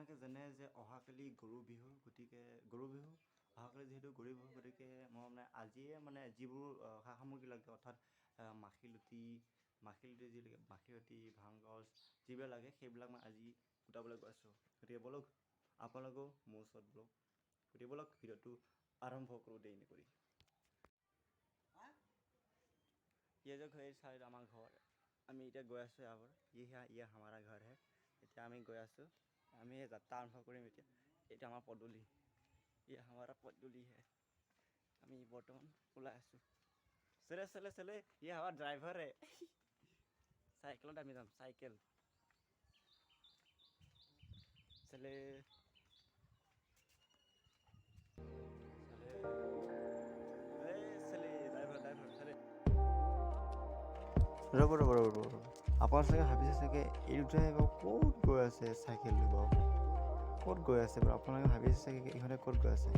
আপোনালোকে জানে যে অহাকালি গৰু বিহু, গতিকে গৰু বিহু অহাকালি যিহেতু গৰু বিহু, গতিকে মই মানে আজিয়ে মানে যিবোৰ সা সামগ্ৰী লাগে, অৰ্থাৎ মাখিলতি যি লাগে, মাখিলতি ভাংগছ যিবিলাক লাগে সেইবিলাক মই আজি গোটাবলৈ গৈ আছোঁ। গতিকে বলক আপোনালোকেও মোৰ ওচৰত বলক, গতিকে বলক ভিডিঅ'টো আৰম্ভ কৰোঁ দেৰি নকৰি। ये जो घर साइड আমাৰ ঘৰ, আমি এতিয়া গৈ আছোঁ ইয়াৰ ये हमारा घर है। এতিয়া আমি গৈ আছোঁ, আমি যাত্ৰা আৰম্ভ কৰিম এতিয়া। এটা আমাৰ পদূলি, ये हमारा पदूली है। আমি বৰ্তমান ওলাই আছোঁ। চলে চলে চলে, ये हमारा ड्राइवर है। চাইকেলত আমি যাম, চাইকেল চলে ৰ'ব আপোনাৰ চাগে ভাবিছে চাগে এইটো ড্ৰাইভাৰ ক'ত গৈ আছে, চাইকেল দিব ক'ত গৈ আছে বাৰু। আপোনালোকে ভাবিছে চাগে ইহঁতে ক'ত গৈ আছে।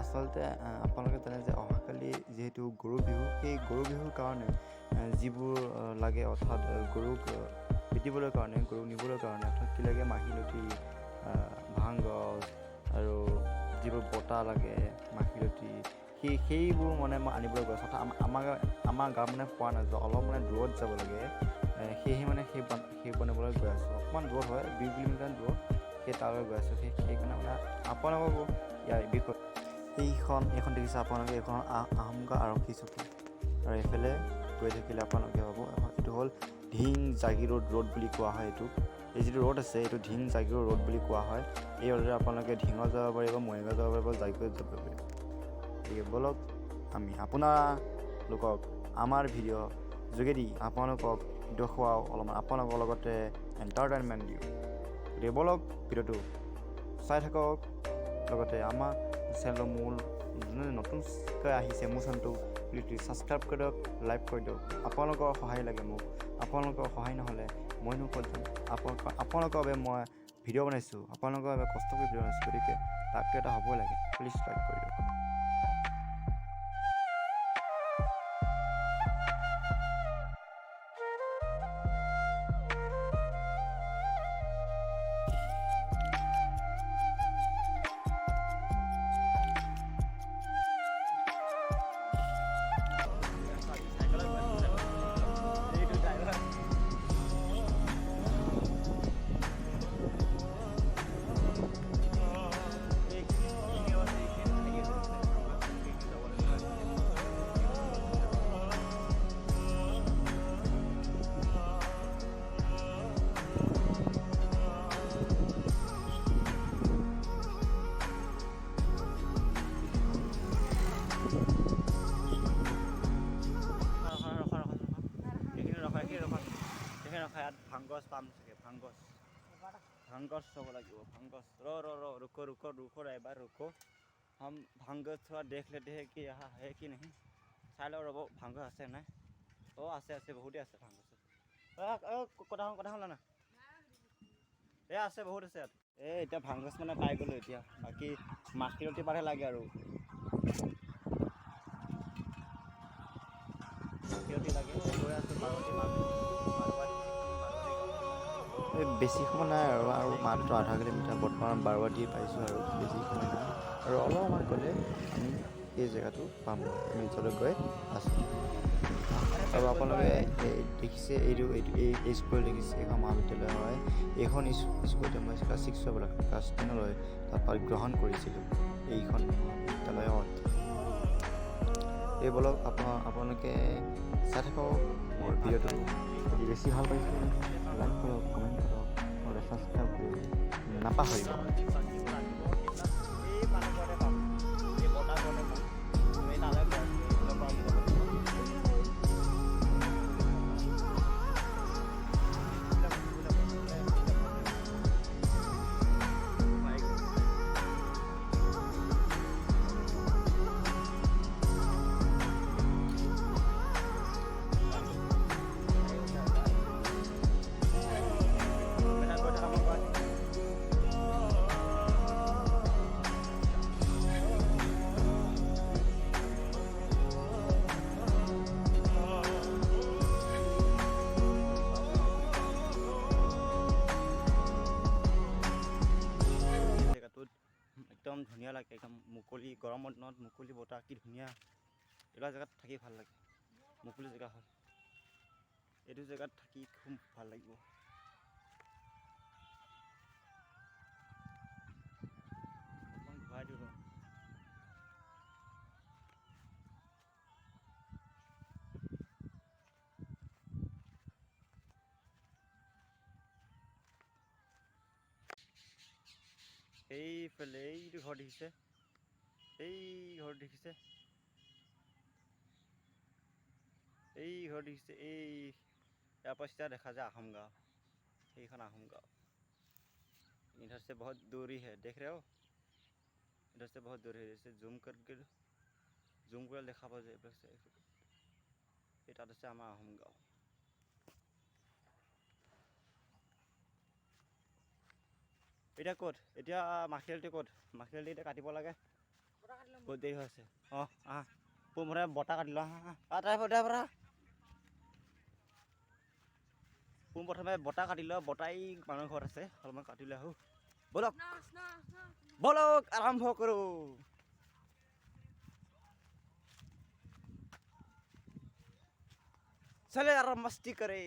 আচলতে আপোনালোকে জানে যে অহাকালি যিহেতু গৰু বিহু, সেই গৰু বিহুৰ কাৰণে যিবোৰ লাগে, অৰ্থাৎ গৰুক পিটিবলৈ কাৰণে, গৰুক নিবলৈ কাৰণে, অৰ্থাৎ কি লাগে, মাখিলতি ভাংগছ আৰু যিবোৰ বটা লাগে, মাখিলতি সেইবোৰ মানে মই আনিবলৈ গৈ আছোঁ। আমাৰ গাঁৱত মানে পোৱা নাযায়, অলপ মানে দূৰত যাব লাগে। সেয়েহে মানে সেই বনাবলৈ গৈ আছোঁ। অকণমান দূৰত হয়, 2 কিলোমিটাৰ দূৰত, সেই তালৈ গৈ আছোঁ। সেইকাৰণে মানে আপোনালোককো ইয়াৰ বিষয়ে এইখন দেখিছে আপোনালোকে, এইখন আহোমগাঁও আৰক্ষী চকী। আৰু এইফালে গৈ থাকিলে আপোনালোকে পাব, এইটো হ'ল ঢিং জাগি ৰোড বুলি কোৱা হয়। এই যিটো ৰোড আছে, এইটো ঢিং জাগি ৰোড বুলি কোৱা হয়। এই ৰোডেৰে আপোনালোকে ঢিঙত যাব পাৰিব, মৰিগাঁও যাব পাৰিব, জাগিৰোড যাব পাৰিব। গতিকে বলক আমি আপোনালোকক আমাৰ ভিডিঅ' যোগেদি আপোনালোকক দেখুৱাওঁ, অলপমান আপোনালোকৰ লগতে এণ্টাৰটেইনমেণ্ট দিওঁ। গতিকে বলক ভিডিঅ'টো চাই থাকক, লগতে আমাৰ চেনেলৰ মোৰ যোনে নতুনকৈ আহিছে মোৰ চেনেলটো প্লিজ ছাবস্ক্ৰাইব কৰি দিয়ক, লাইক কৰি দিয়ক। আপোনালোকৰ সহায় লাগে মোক, আপোনালোকৰ সহায় নহ'লে মইনো ক'ত যাম। আপোনালোকৰ বাবে মই ভিডিঅ' বনাইছোঁ, আপোনালোকৰ বাবে কষ্ট কৰি ভিডিঅ' বনাইছোঁ, গতিকে তাতকৈ এটা হ'বই লাগে। প্লিজ লাইক কৰি দিয়ক। ইয়াত ভাংগছ পাম চাগে, ভাংগছ চাব লাগিব। ভাংগছ रुको एबार रुको, हम भांगस थोड़ा देख लेते हैं कि यहाँ है कि नहीं। চাই লওঁ ৰ'ব, ভাংগছ আছে নাই। আছে বহুতেই আছে ভাংগছ। কথা হ'ল না, আছে বহুত আছে ইয়াত। এতিয়া ভাংগছ মানে পাই গ'লোঁ এতিয়া, বাকী মাখিলতি পাতহে লাগে আৰু। মাখিলতি লাগে, গৈ আছোঁ বেছি সময় নাই আৰু মাত্ৰ আধা কিলোমিটাৰ, বৰ্তমান বাৰবাটি পাইছোঁ আৰু বেছি সময় নাই। আৰু অলপমান গ'লে আমি এই জেগাটো পাম, আমি য'লৈ গৈ আছোঁ। আৰু আপোনালোকে দেখিছে এই স্কুল দেখিছে, এইখন মহাবিদ্যালয় হয়। এইখন স্কুলতে মই ক্লাছ 6 ক্লাছ 10লৈ তাত গ্ৰহণ কৰিছিলোঁ এইখন মহাবিদ্যালয়ত। এই বলক আপোনালোকে চাই থাকক মোৰ ভিডিঅ'টো। যদি বেছি ভাল পাইছে লাইক কৰক, কমেণ্ট কৰক, আৰু ছাবস্ক্ৰাইব কৰি নাপাহৰিব। গৰমৰ দিনত মুকলি বতাহ কি ধুনীয়া। এইবিলাক জেগাত থাকি ভাল লাগে, মুকলি জেগা হয়। এইটো জেগাত থাকি খুব ভাল লাগিব। অকণ ঘূৰাই দিওঁ ৰ। এইফালে এইটো ঘৰ দেখিছে, এই ঘৰ দেখিছে, এই ঘৰ দেখিছে, এই ইয়াৰ পৰা চিধা দেখা যায় আহোম गांव। এইখন আহোম गांव। इधर से बहुत दूरी है, देख रहे हो? इधर से बहुत दूरी है। जैसे जूम कर देखा पा যায় এই তাত আছে আমাৰ আহোম गांव। এতিয়া ক'ত? এতিয়া মাখিয়লটি ক'ত? মাখিয়লটি এতিয়া কাটিব লাগে, বহুত দেৰি হৈ আছে। অঁ আহ পোনপ্ৰথমে বটা কাটি লোৱা। ড্ৰাইভাৰ পোনপ্ৰথমে বটা কাটি লোৱা। বটাই মানুহৰ ঘৰত আছে, অলপমান কাটি লৈ আহোঁ। বলক বলক আৰম্ভ কৰোঁ। চলে আৰু মস্তি কৰে।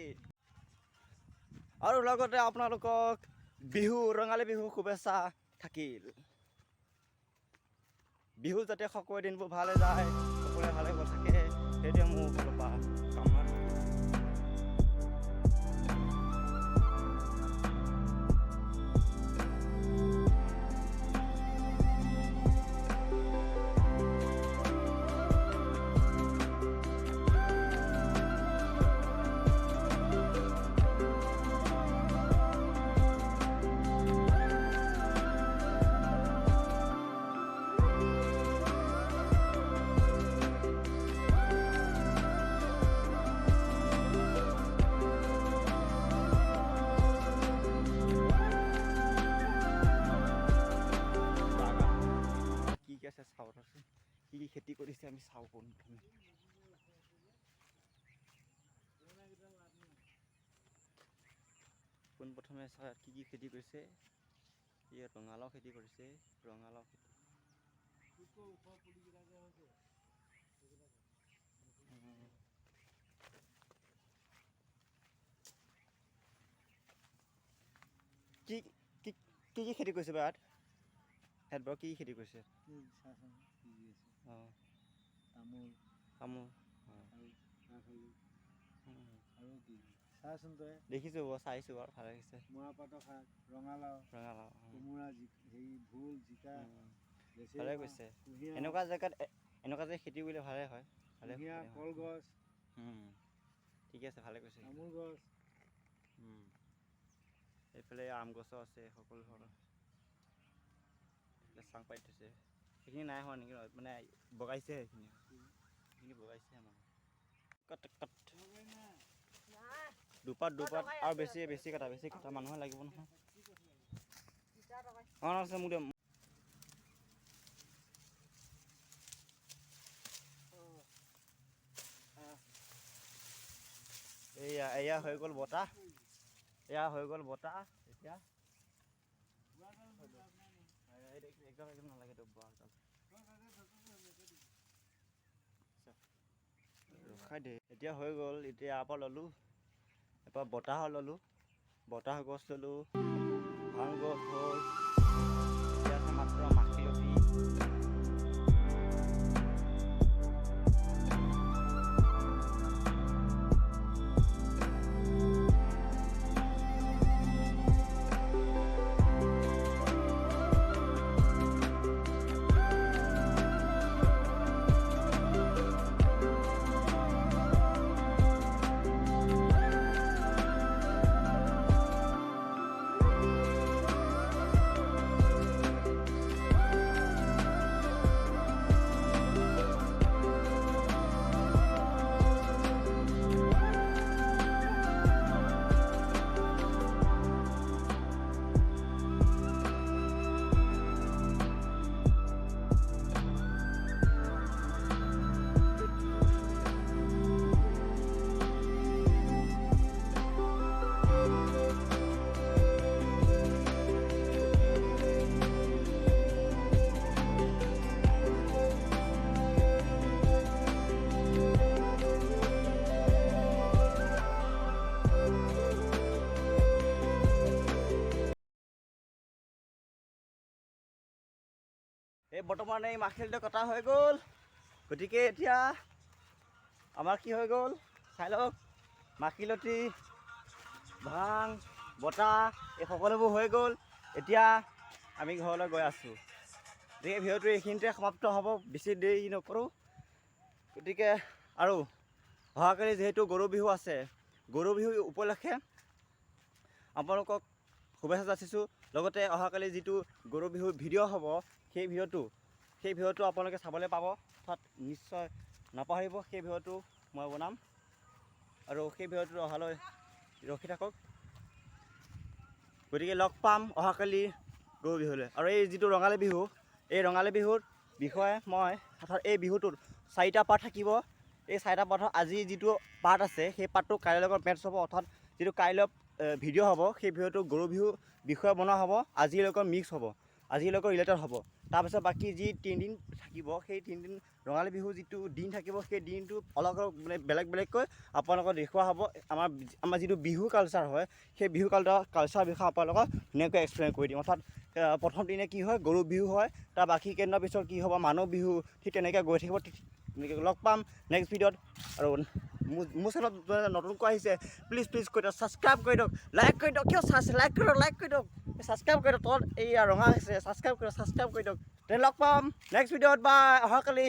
আৰু লগতে আপোনালোকক বিহু, ৰঙালী বিহু শুভেচ্ছা থাকিল। বিহু যাতে সকলোৰে দিনবোৰ ভালে যায়, সকলোৱে ভালে থাকে, সেইটোৱে মোৰ ফালৰ পৰা কামনা। চাওঁ ৰচোন কি কি খেতি কৰিছে, আমি চাওঁ পোনপ্ৰথমে। পোনপ্ৰথমে চাওঁ কি কি খেতি কৰিছে। ইয়াত ৰঙালাও খেতি কৰিছে, ৰঙালাও খেতি। কি কি কি কি খেতি কৰিছে বাৰু ইয়াত বাৰু কি কি খেতি কৰিছে? অঁ তামোল তামোল আৰু কি চাচোন তই? দেখিছোঁ বাৰু, চাইছোঁ বাৰু, ভালে লাগিছে। মৰাপাতৰ শাক, ৰঙালাও, কোমোৰা, হেৰি ভোল, জিকা, ভালে কৈছে। এনেকুৱা জেগাত এনেকুৱা যে খেতি কৰিলে ভালে হয়, ভালে কলগছ। ঠিকে আছে, ভালে কৈছে। তামোল গছ, এইফালে আম গছো আছে, সকলো ধৰণৰ চাং পাতি থৈছে। সেইখিনি নাই হোৱা নেকি, মানে বগাইছে, সেইখিনি বগাইছে আমাৰ। দুপাত আৰু বেছি কটা মানুহে লাগিব নহয়। অঁ আছে মোক দিয়ক। এয়া হৈ গ'ল বতাহ, এতিয়া একদম নালাগে ৰখাই দে। এতিয়া হৈ গ'ল, এতিয়া ইয়াৰ পৰা ল'লোঁ, এবাৰ বতাহ ল'লোঁ, বতাহ গছ ল'লোঁ, ভাং গছ হ'ল, এতিয়া আছে মাত্ৰ মাখিলতী। এই বৰ্তমান এই মাখিলটো কটা হৈ গ'ল, গতিকে এতিয়া আমাৰ কি হৈ গ'ল চাই লওক, মাখিলতি ভাং বতাহ এই সকলোবোৰ হৈ গ'ল। এতিয়া আমি ঘৰলৈ গৈ আছোঁ। গতিকে ভিডিঅ'টো এইখিনিতে সমাপ্ত হ'ব, বেছি দেৰি নকৰোঁ। গতিকে আৰু অহাকালি যিহেতু গৰু বিহু আছে, গৰু বিহু উপলক্ষে আপোনালোকক শুভেচ্ছা যাচিছোঁ। লগতে অহাকালি যিটো গৰু বিহুৰ ভিডিঅ' হ'ব, সেই ভিডিঅ'টো আপোনালোকে চাবলৈ পাব, তাত নিশ্চয় নাপাহৰিব। সেই ভিডিঅ'টো মই বনাম আৰু সেই ভিডিঅ'টো অহালৈ ৰখি থাকক। গতিকে লগ পাম অহাকালি গৰু বিহুলৈ। আৰু এই যিটো ৰঙালী বিহু, এই ৰঙালী বিহুৰ বিষয়ে মই অৰ্থাৎ এই বিহুটোত 4টা পাৰ্ট থাকিব। এই 4টা পাৰ্টৰ আজি যিটো পাৰ্ট আছে, সেই পাৰ্টটো কাইলৈ লগত মেটচ হ'ব। অৰ্থাৎ যিটো কাইলৈ ভিডিঅ' হ'ব, সেই ভিডিঅ'টো গৰু বিহুৰ বিষয়ে বনোৱা হ'ব, আজিৰ লগত মিক্স হ'ব, আজিৰ লগত ৰিলেটেড হ'ব। তাৰপিছত বাকী যি 3 দিন থাকিব, সেই 3 দিন ৰঙালী বিহু যিটো দিন থাকিব, সেই দিনটো অলগ অলগ মানে বেলেগকৈ আপোনালোকক দেখুওৱা হ'ব। আমাৰ যিটো বিহু কালচাৰ হয়, সেই বিহু কালচাৰৰ বিষয়ে আপোনালোকক ধুনীয়াকৈ এক্সপ্লেইন কৰি দিম। অৰ্থাৎ প্ৰথম দিনে কি হয় গৰু বিহু হয়, তাৰ বাকী কেইদিনৰ পিছত কি হ'ব মানুহ বিহু, ঠিক তেনেকৈ গৈ থাকিব। লগ পাম নেক্সট ভিডিঅ'ত। আৰু মোৰ চেনেলত নতুনকৈ আহিছে, প্লিজ কৰি দিয়ক, ছাবস্ক্ৰাইব কৰি দিয়ক, লাইক কৰি দিয়ক। কিয় লাইক কৰি দিয়ক, ছাবস্ক্ৰাইব কৰি দিয়ক। তলত এই ৰঙা আছে, ছাবস্ক্ৰাইব কৰি দিয়ক। তে লগ পাম নেক্সট ভিডিঅ'ত বা অহাকালি।